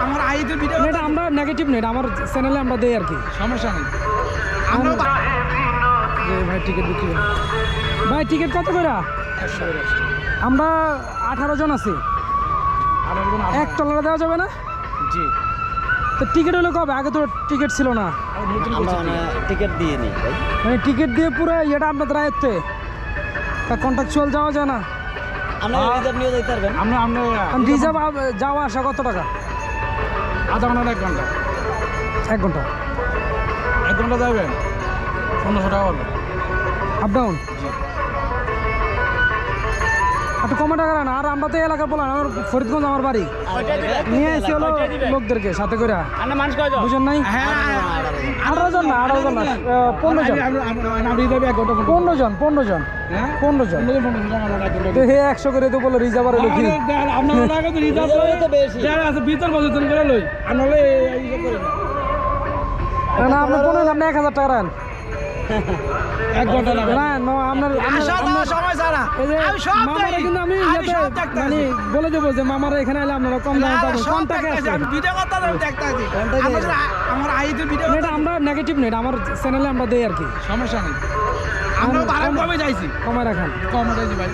আমার আইডির ভিডিও এটা আমরা নেগেটিভ নেই, আমার চ্যানেলে আমরা দেই আর কি, সমস্যা নেই। ভাই টিকিট বিক্রি করে। ভাই টিকিট কত করে? আমরা 18 জন আছি, এক টলারে দেওয়া যাবে না? জি, তো টিকিট হলো কবে? আগে তো টিকিট ছিল না, টিকিট দিয়ে নিই ভাই। মানে টিকিট দিয়ে পুরো এটা আপনাদের আয়ত্তে, তা কন্ট্রাকচুয়াল যাওয়া যায় না? আমরা রিজার্ভ নিয়ে যেতে পারবেন? আমরা রিজার্ভ যাওয়া আসা কত টাকা? আধা ঘন্টা 1 ঘন্টা, 1 ঘন্টা 1 ঘন্টা যাবেন 1500 টাকা হলো আপ ডাউন। একটু কমে টাকা না, আর আমরা তো এলাকার বললাম, আমার ফরিদগঞ্জ আমার বাড়ি, নিয়ে এসে হলো লোকদেরকে সাথে করে, বুঝেন নাই? 18 জন না, 15 জন, 15 জন, 15 জন, 15 জন। তো হে 100 করে তো বললো রিজার্ভ আর লোক না, আপনার 15, আপনি 1000 টাকা রান। 1 ঘন্টা লাগবে না না, আপনার মামারা কিন্তু আমি মানে বলে দেবো যে মামারা এখানে এলে আপনারা কম দামে পাবেন, কম টাকা আছে। আমার আইডির ভিডিও এটা আমরা নেগেটিভ নেই, আমার চ্যানেলে আমরা দেই আর কি, সমস্যা নেই। আমরা ভাড়া কমে যাইছি, কমায় রাখান। কমে যাইছি ভাই।